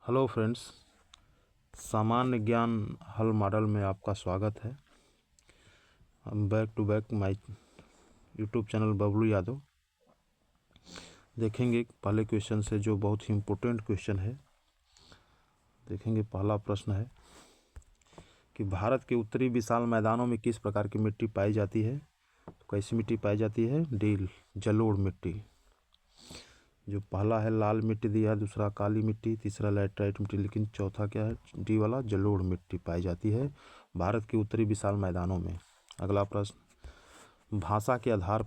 Hello friends, सामान्य ज्ञान हल मॉडल में आपका स्वागत है। हम back to back my YouTube channel Bablu Yadav देखेंगे पहले क्वेश्चन से, जो बहुत ही इम्पोर्टेंट क्वेश्चन है। देखेंगे पहला प्रश्न है कि भारत के उत्तरी विशाल मैदानों में किस प्रकार की मिट्टी पाई जाती है। तो कैसी मिट्टी पाई जाती है? डी, जलोढ़ मिट्टी। जो पहला है लाल मिट्टी दिया है, दूसरा काली मिट्टी, तीसरा लैटराइट मिट्टी, लेकिन चौथा क्या है? डी वाला जलोढ़ मिट्टी पाई जाती है भारत के उत्तरी विशाल मैदानों में। अगला प्रश्न, भाषा के आधार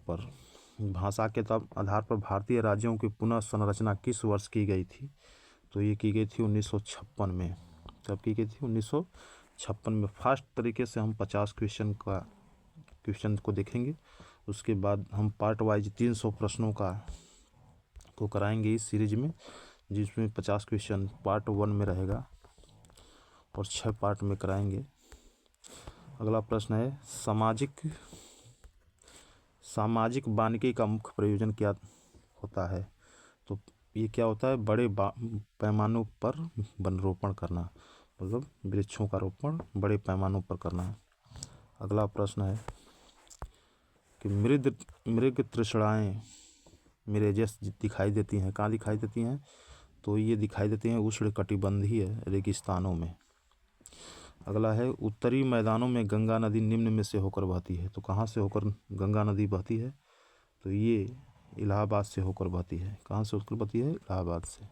पर भारतीय राज्यों की पुनः संरचना किस वर्ष की गई थी? तो ये की गई थी 1956 में। कब की गई थी? 1956 में। फास्ट तरीके से हम 50 क्वेश्चन को देखेंगे। उसके बाद हम पार्ट वाइज 300 प्रश्नों को कराएंगे इस सीरीज में, जिसमें 50 क्वेश्चन पार्ट 1 में रहेगा और 6 पार्ट में कराएंगे। अगला प्रश्न है, सामाजिक वानिकी का मुख्य प्रयोजन क्या होता है? तो ये क्या होता है? बड़े पैमानों पर वन रोपण करना, मतलब वृक्षों का रोपण बड़े पैमानों पर करना। अगला प्रश्न है कि मृग तृष्णाएँ मिरेजस दिखाई देती हैं। कहाँ दिखाई देती हैं? तो ये दिखाई देती हैं उष्णकटिबंधीय रेगिस्तानों में। अगला है, उत्तरी मैदानों में गंगा नदी निम्न में से होकर बहती है। तो कहाँ से होकर गंगा नदी बहती है? तो ये इलाहाबाद से होकर बहती है। कहाँ से होकर बहती है? इलाहाबाद से।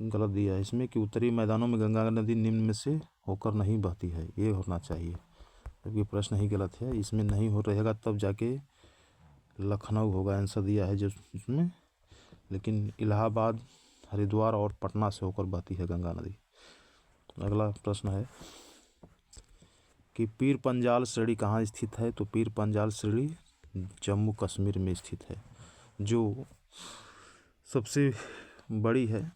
गलत दिया है इसमें कि उत्तरी मैदानों में गंगा नदी निम्न में से होकर नहीं बहती है, ये होना चाहिए, जबकि प्रश्न ही गलत है। इसमें नहीं हो रहेगा तब जाके लखनऊ होगा, आंसर दिया है जो इसमें, लेकिन इलाहाबाद, हरिद्वार और पटना से होकर बहती है गंगा नदी। अगला प्रश्न है कि पीर पंजाल श्रेणी कहाँ स्थित है? तो पीर पंजाल श्रेणी जम्मू कश्मीर में स्थित है, जो सबसे बड़ी है।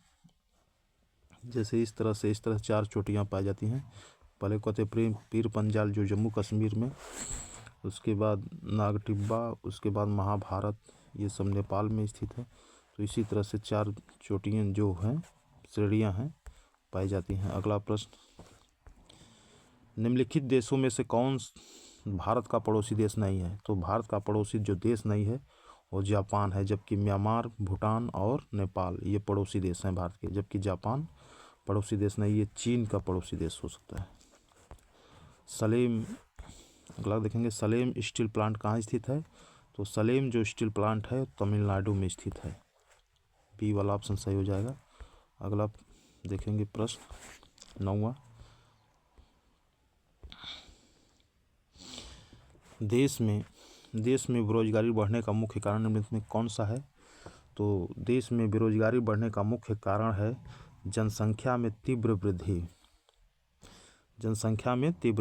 जैसे इस तरह 4 चोटियाँ पाई जाती हैं। पहले कहते पीर पंजाल जो जम्मू कश्मीर में, उसके बाद नागटिब्बा, उसके बाद महाभारत, ये सब नेपाल में स्थित है। तो इसी तरह से 4 चोटियाँ जो हैं, श्रेणियाँ हैं, पाई जाती हैं। अगला प्रश्न, निम्नलिखित देशों में से कौन भारत का पड़ोसी देश नहीं है? तो भारत का पड़ोसी जो देश नहीं है वो जापान है, जबकि म्यांमार, भूटान और नेपाल ये पड़ोसी देश हैं भारत के, जबकि जापान पड़ोसी देश नहीं, ये चीन का पड़ोसी देश हो सकता है। सलेम, अगला देखेंगे, सलेम स्टील प्लांट कहाँ स्थित है? तो सलेम जो स्टील प्लांट है तमिलनाडु में स्थित है। बी वाला ऑप्शन सही हो जाएगा। अगला देखेंगे प्रश्न 9वां, देश में बेरोजगारी बढ़ने का मुख्य कारण निम्नलिखित में कौन सा है? तो देश में बेरोजगारी बढ़ने का मुख्य कारण है जनसंख्या में तीव्र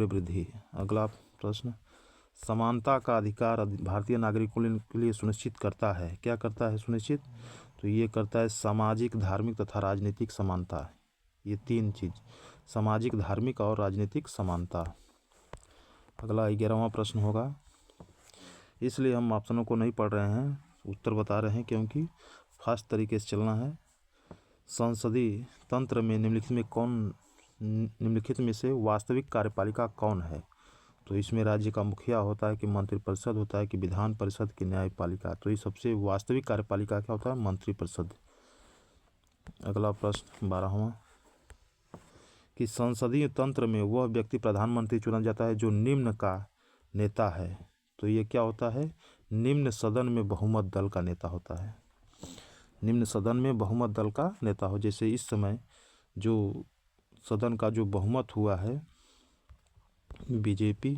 वृद्धि। अगला प्रश्न, समानता का अधिकार भारतीय नागरिकों के लिए सुनिश्चित करता है। क्या करता है सुनिश्चित? तो ये करता है सामाजिक, धार्मिक तथा राजनीतिक समानता। ये 3 चीज, सामाजिक, धार्मिक और राजनीतिक समानता। अगला 11वां प्रश्न होगा, इसलिए हम ऑप्शनों को नहीं पढ़ रहे हैं, उत्तर बता रहे हैं, क्योंकि फास्ट तरीके से चलना है। संसदीय तंत्र में निम्नलिखित में से वास्तविक कार्यपालिका कौन है? तो इसमें राज्य का मुखिया होता है कि मंत्रिपरिषद होता है कि विधान परिषद की न्यायपालिका? तो ये सबसे वास्तविक कार्यपालिका क्या होता है? मंत्रिपरिषद। अगला प्रश्न 12वां, कि संसदीय तंत्र में वह व्यक्ति प्रधानमंत्री चुना जाता है जो निम्न का नेता है। तो ये क्या होता है? निम्न सदन में बहुमत दल का नेता होता है। निम्न सदन में बहुमत दल का नेता हो, जैसे इस समय जो सदन का जो बहुमत हुआ है बीजेपी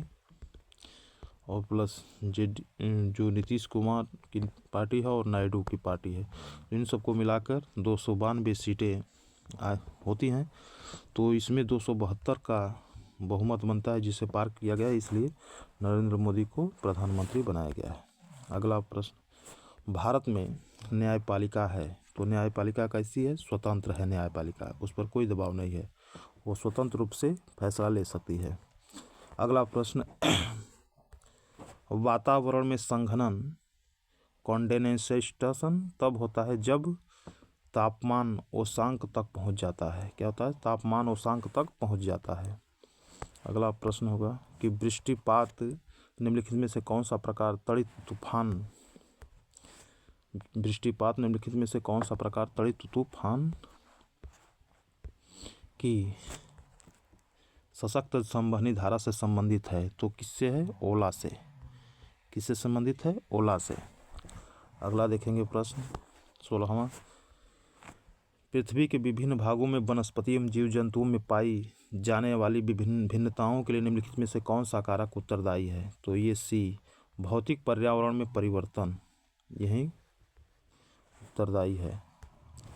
और प्लस जो नीतीश कुमार की पार्टी है और नायडू की पार्टी है, इन सबको मिलाकर 292 सीटें होती हैं। तो इसमें 272 का बहुमत बनता है, जिसे पार किया गया, इसलिए नरेंद्र मोदी को प्रधानमंत्री बनाया गया है। अगला प्रश्न, भारत में न्यायपालिका है, तो न्यायपालिका कैसी है? स्वतंत्र है न्यायपालिका, उस पर कोई दबाव नहीं है, वो स्वतंत्र रूप से फैसला ले सकती है। अगला प्रश्न, वातावरण में संघनन, कॉन्डेंसेशन तब होता है जब तापमान उष्मांक तक पहुंच जाता है। क्या होता है? तापमान उष्मांक तक पहुंच जाता है। अगला प्रश्न होगा कि वृष्टिपात निम्नलिखित में से कौन सा प्रकार त्वरित तूफान, वृष्टिपात निम्नलिखित में से कौन सा प्रकार त्वरित तूफान की सशक्त संवहनी धारा से संबंधित है? तो किससे है? ओला से। किससे संबंधित है? ओला से। अगला देखेंगे प्रश्न 16वां, पृथ्वी के विभिन्न भागों में वनस्पति एवं जीव जंतुओं में पाई जाने वाली विभिन्न भिन्नताओं के लिए निम्नलिखित में से कौन सा कारक उत्तरदायी है? तो ये सी, भौतिक पर्यावरण में परिवर्तन, यही उत्तरदायी है।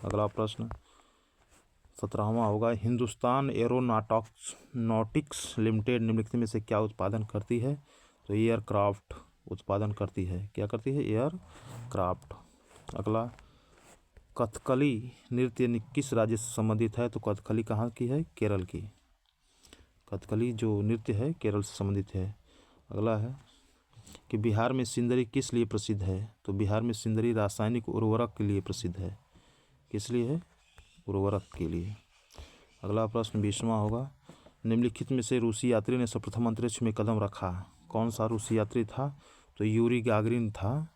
अगला प्रश्न 17वां होगा, हिंदुस्तान एरोनॉटिक्स लिमिटेड निम्नलिखित में से क्या उत्पादन करती है? तो एयरक्राफ्ट उत्पादन करती है। क्या करती है? एयरक्राफ्ट। अगला, कथकली नृत्य किस राज्य से संबंधित है? तो कथकली कहाँ की है? केरल की। कथकली जो नृत्य है केरल से संबंधित है। अगला है कि बिहार में सिंदरी किस लिए प्रसिद्ध है? तो बिहार में सिंदरी रासायनिक उर्वरक के लिए प्रसिद्ध है। किस लिए है? उर्वरक के लिए। अगला प्रश्न 20वां होगा, निम्नलिखित में से रूसी यात्री ने सर्वप्रथम अंतरिक्ष में कदम रखा? कौन सा रूसी यात्री था? तो यूरी गागरिन था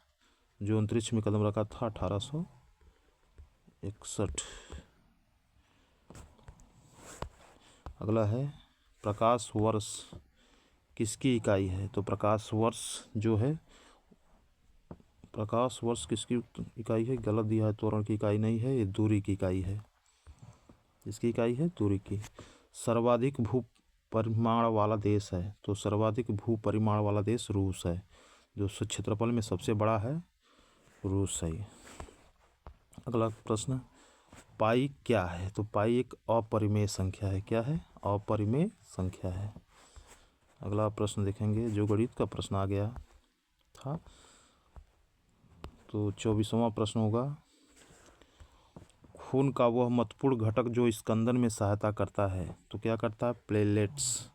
जो अंतरिक्ष में कदम रखा था 1861। अगला है, प्रकाश वर्ष किसकी इकाई है? तो प्रकाश वर्ष जो है, प्रकाश वर्ष किसकी इकाई है? गलत दिया है, त्वरण की इकाई नहीं है, ये दूरी की इकाई है। इसकी इकाई है दूरी की। सर्वाधिक भू परिमाण वाला देश है? तो सर्वाधिक भू परिमाण वाला देश रूस है। जो क्षेत्रफल में सबसे बड़ा है रूस है। अगला प्रश्न, पाई क्या है? तो पाई एक अपरिमेय संख्या है। क्या है? अपरिमेय संख्या है। अगला प्रश्न देखेंगे जो गणित का प्रश्न आ गया था, तो 24वां प्रश्न होगा, खून का वह महत्वपूर्ण घटक जो स्कंदन में सहायता करता है? तो क्या करता है? प्लेटलेट्स।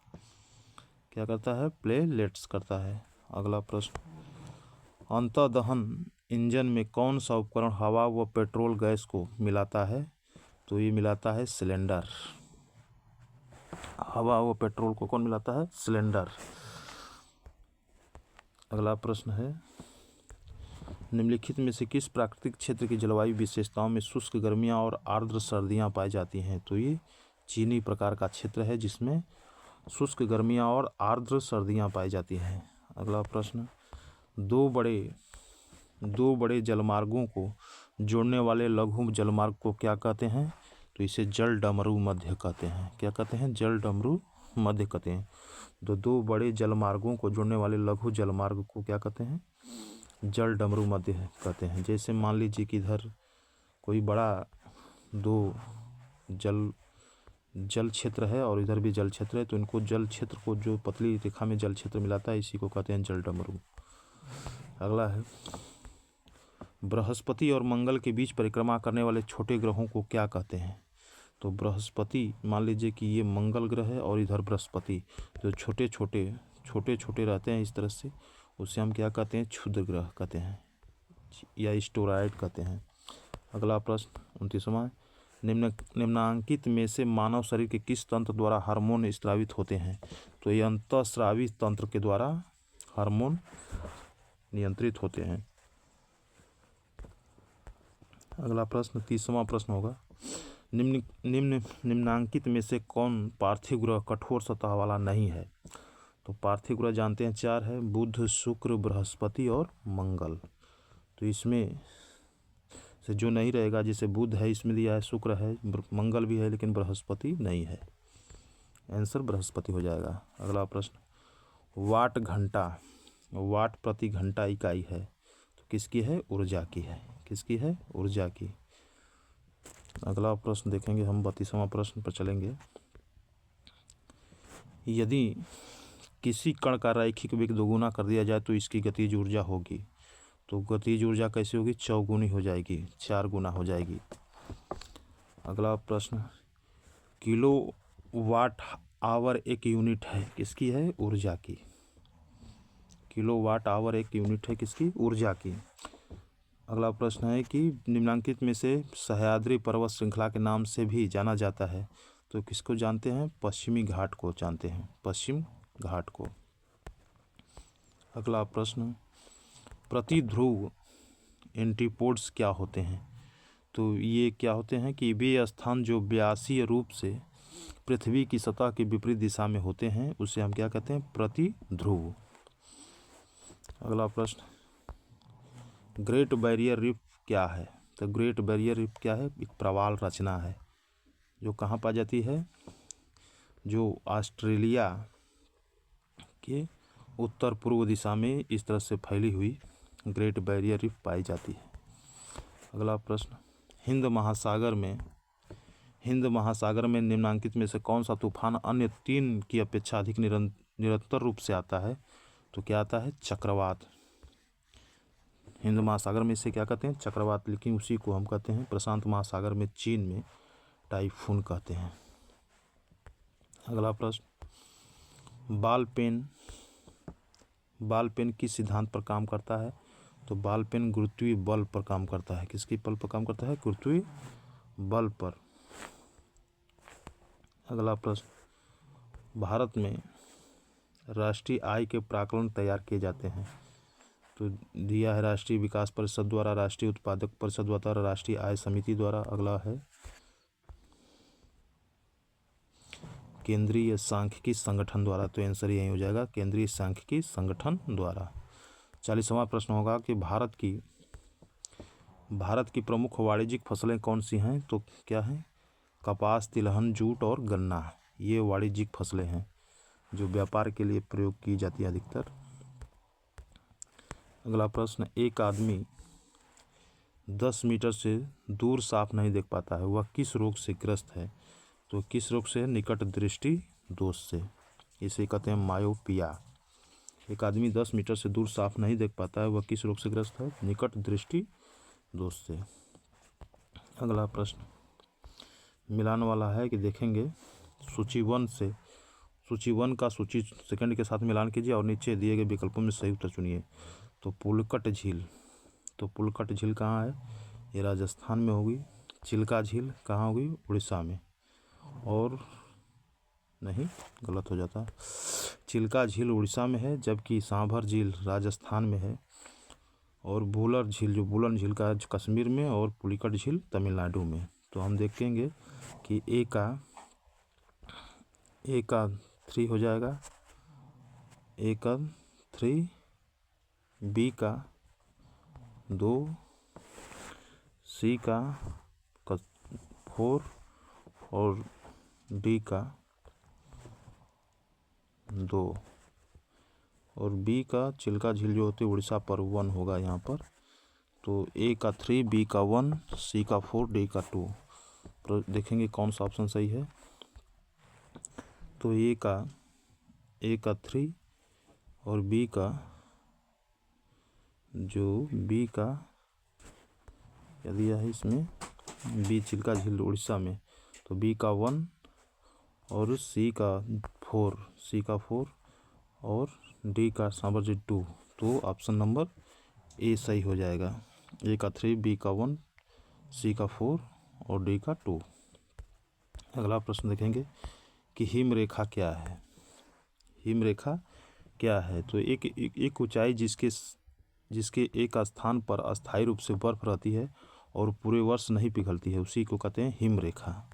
क्या करता है? प्लेटलेट्स करता है। अगला प्रश्न, अंतर्दहन इंजन में कौन सा उपकरण हवा व पेट्रोल गैस को मिलाता है? तो ये मिलाता है सिलेंडर। हवा व पेट्रोल को कौन मिलाता है? सिलेंडर। अगला प्रश्न है, निम्नलिखित में से किस प्राकृतिक क्षेत्र की जलवायु विशेषताओं में शुष्क गर्मियां और आर्द्र सर्दियां पाई जाती हैं? तो ये चीनी प्रकार का क्षेत्र है जिसमें शुष्क गर्मियां और आर्द्र सर्दियां पाई जाती हैं। अगला प्रश्न, दो बड़े जलमार्गों को जोड़ने वाले लघु जलमार्ग को क्या कहते हैं? तो इसे जल डमरू मध्य कहते हैं। क्या कहते हैं? जल डमरू मध्य कहते हैं। दो बड़े जलमार्गों को जोड़ने वाले लघु जलमार्ग को क्या कहते हैं? जल डमरू मध्य कहते हैं। जैसे मान लीजिए कि इधर कोई बड़ा दो जल क्षेत्र है और इधर भी जल क्षेत्र है, तो इनको जल क्षेत्र को जो पतली रेखा में जल क्षेत्र मिलाता है इसी को कहते हैं जल डमरू। अगला है, बृहस्पति और मंगल के बीच परिक्रमा करने वाले छोटे ग्रहों को क्या कहते हैं? तो बृहस्पति, मान लीजिए कि ये मंगल ग्रह है और इधर बृहस्पति, जो छोटे छोटे रहते हैं इस तरह से, उसे हम क्या कहते हैं? क्षुद्र ग्रह कहते हैं या एस्टेरॉयड कहते हैं। अगला प्रश्न 29वां, निम्नांकित में से मानव शरीर के किस तंत्र द्वारा हार्मोन स्रावित होते हैं? तो ये अंतःस्रावी तंत्र के द्वारा हार्मोन नियंत्रित होते हैं। अगला प्रश्न 30वां प्रश्न होगा, निम्नांकित में से कौन पार्थिव ग्रह कठोर सतह वाला नहीं है? तो पार्थिव ग्रह जानते हैं 4 है, बुध, शुक्र, बृहस्पति और मंगल। तो इसमें से जो नहीं रहेगा, जैसे बुध है इसमें दिया है, शुक्र है, मंगल भी है लेकिन बृहस्पति नहीं है। आंसर बृहस्पति हो जाएगा। अगला प्रश्न, वाट घंटा, वाट प्रति घंटा इकाई है, तो किसकी है? ऊर्जा की है। किसकी है? ऊर्जा की। अगला प्रश्न देखेंगे हम 32वां प्रश्न पर चलेंगे, यदि किसी कण का रैखिक वेग दोगुना कर दिया जाए तो इसकी गतिज ऊर्जा होगी? तो गतिज ऊर्जा कैसे होगी? चौगुनी हो जाएगी, 4 गुना हो जाएगी। अगला प्रश्न, किलो वाट आवर एक यूनिट है, किसकी है? ऊर्जा की। किलो वाट आवर एक यूनिट है किसकी? ऊर्जा की। अगला प्रश्न है कि निम्नलिखित में से सह्याद्री पर्वत श्रृंखला के नाम से भी जाना जाता है, तो किसको जानते हैं? पश्चिमी घाट को जानते हैं, पश्चिम घाट को। अगला प्रश्न, प्रतिध्रुव एंटीपोड्स क्या होते हैं? तो ये क्या होते हैं कि वे स्थान जो व्यासीय रूप से पृथ्वी की सतह के विपरीत दिशा में होते हैं उसे हम क्या कहते हैं? प्रतिध्रुव। अगला प्रश्न, ग्रेट बैरियर रीफ क्या है? तो ग्रेट बैरियर रीफ क्या है? एक प्रवाल रचना है जो कहाँ पाई जाती है? जो ऑस्ट्रेलिया के उत्तर पूर्व दिशा में इस तरह से फैली हुई ग्रेट बैरियर रीफ पाई जाती है। अगला प्रश्न, हिंद महासागर में निम्नलिखित में से कौन सा तूफान अन्य 3 की अपेक्षा अधिक निरंतर रूप से आता है? तो क्या आता है? चक्रवात। हिंद महासागर में इसे क्या कहते हैं? चक्रवात, लेकिन उसी को हम कहते हैं प्रशांत महासागर में, चीन में टाइफून कहते हैं। अगला प्रश्न, बॉल पेन किस सिद्धांत पर काम करता है? तो बॉल पेन गुरुत्वीय बल पर काम करता है। किसकी बल पर काम करता है? गुरुत्वीय बल पर। अगला प्रश्न, भारत में राष्ट्रीय आय के प्राकलन तैयार किए जाते हैं। तो दिया है राष्ट्रीय विकास परिषद द्वारा, राष्ट्रीय उत्पादक परिषद द्वारा, राष्ट्रीय आय समिति द्वारा। अगला है केंद्रीय सांख्यिकी संगठन द्वारा। तो आंसर यही हो जाएगा, केंद्रीय सांख्यिकी संगठन द्वारा। 40वां प्रश्न होगा कि भारत की प्रमुख वाणिज्यिक फसलें कौन सी हैं? तो क्या हैं? कपास, तिलहन, जूट और गन्ना, ये वाणिज्यिक फसलें हैं जो व्यापार के लिए प्रयोग की जाती है अधिकतर। अगला प्रश्न, एक आदमी 10 मीटर से दूर साफ नहीं देख पाता है, वह किस रोग से ग्रस्त है? तो किस रोग से? निकट दृष्टि दोष से, इसे कहते हैं मायोपिया। एक आदमी 10 मीटर से दूर साफ नहीं देख पाता है, वह किस रोग से ग्रस्त है? निकट दृष्टि दोष से। अगला प्रश्न मिलान वाला है कि देखेंगे सूची 1 का सूची सेकंड के साथ मिलान कीजिए और नीचे दिए गए विकल्पों में सही उत्तर चुनिए। तो पुलकट झील कहाँ है? ये राजस्थान में होगी। चिल्का झील कहाँ होगी? उड़ीसा में। और नहीं, गलत हो जाता, चिल्का झील उड़ीसा में है, जबकि सांभर झील राजस्थान में है। और बुलर झील का कश्मीर में, और पुलिकट झील तमिलनाडु में। तो हम देखेंगे कि ए का 3 हो जाएगा, ए का 3, बी का 2, सी का 4 और डी का 2। और बी का चिल्का झील जो होती है उड़ीसा पर 1 होगा यहाँ पर। तो ए का 3, बी का 1, सी का 4, डी का 2। तो देखेंगे कौन सा ऑप्शन सही है। तो ए का 3 और बी का क्या दिया है इसमें? बी चिल्का झील उड़ीसा में, तो बी का 1 और सी का 4 और डी का सांभर झील 2। तो ऑप्शन नंबर ए सही हो जाएगा। ए का 3, बी का 1, सी का 4 और डी का 2। अगला प्रश्न देखेंगे कि हिम रेखा क्या है? तो एक ऊंचाई जिसके एक स्थान पर अस्थायी रूप से बर्फ रहती है और पूरे वर्ष नहीं पिघलती है, उसी को कहते हैं हिम रेखा।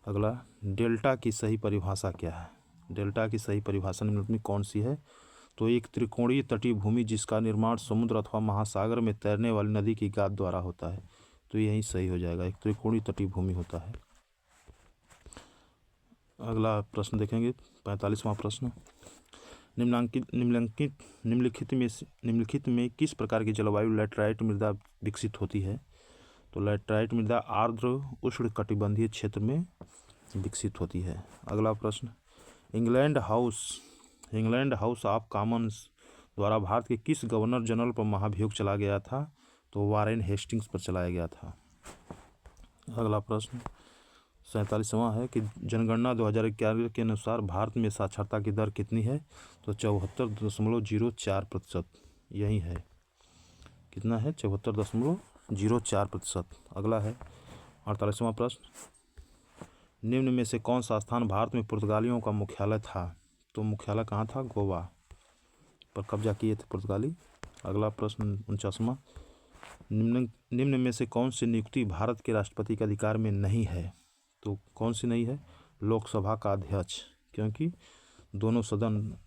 अगला, डेल्टा की सही परिभाषा क्या है? डेल्टा की सही परिभाषा निम्नलिखित में कौन सी है? तो एक त्रिकोणीय तटीय भूमि जिसका निर्माण समुद्र अथवा महासागर में तैरने वाली नदी की गाद द्वारा होता है। तो यही सही हो जाएगा, एक त्रिकोणीय तटीय भूमि होता है। अगला प्रश्न देखेंगे 45वां प्रश्न, निम्नलिखित में किस प्रकार की जलवायु लैटेराइट मृदा विकसित होती है? तो लैटेराइट मृदा आर्द्र उष्णकटिबंधीय क्षेत्र में विकसित होती है। अगला प्रश्न, इंग्लैंड हाउस ऑफ कॉमन्स द्वारा भारत के किस गवर्नर जनरल पर महाभियोग चला गया था? तो वारेन हेस्टिंग्स पर चलाया गया था। अगला प्रश्न 47वां है कि जनगणना 2011 के अनुसार भारत में साक्षरता की दर कितनी है? तो 74.04% यही है। कितना है 74.04%। अगला है 48वां प्रश्न, निम्न में से कौन सा स्थान भारत में पुर्तगालियों का मुख्यालय था? तो मुख्यालय कहाँ था? गोवा पर कब्जा किए थे पुर्तगाली। अगला प्रश्न 49वां, निम्न में से कौन सी नियुक्ति भारत के राष्ट्रपति के अधिकार में नहीं है? तो कौन सी नहीं है? लोकसभा का अध्यक्ष, क्योंकि दोनों सदन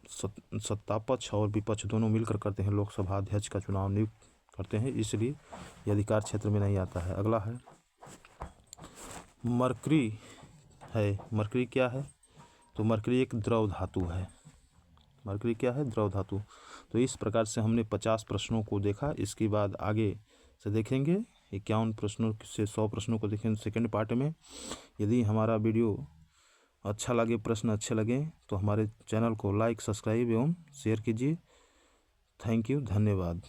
सत्ता पक्ष और विपक्ष दोनों मिलकर करते हैं, लोकसभा अध्यक्ष का चुनाव नियुक्त करते हैं, इसलिए यह अधिकार क्षेत्र में नहीं आता है। अगला है मरकरी है। मरकरी क्या है? तो मरकरी एक द्रव धातु है। मरकरी क्या है? द्रव धातु। तो इस प्रकार से हमने 50 प्रश्नों को देखा। इसके बाद आगे से देखेंगे 51 प्रश्नों से 100 प्रश्नों को देखेंगे सेकंड पार्ट में। यदि हमारा वीडियो अच्छा लगे, प्रश्न अच्छे लगे, तो हमारे चैनल को लाइक, सब्सक्राइब एवं शेयर कीजिए। थैंक यू, धन्यवाद।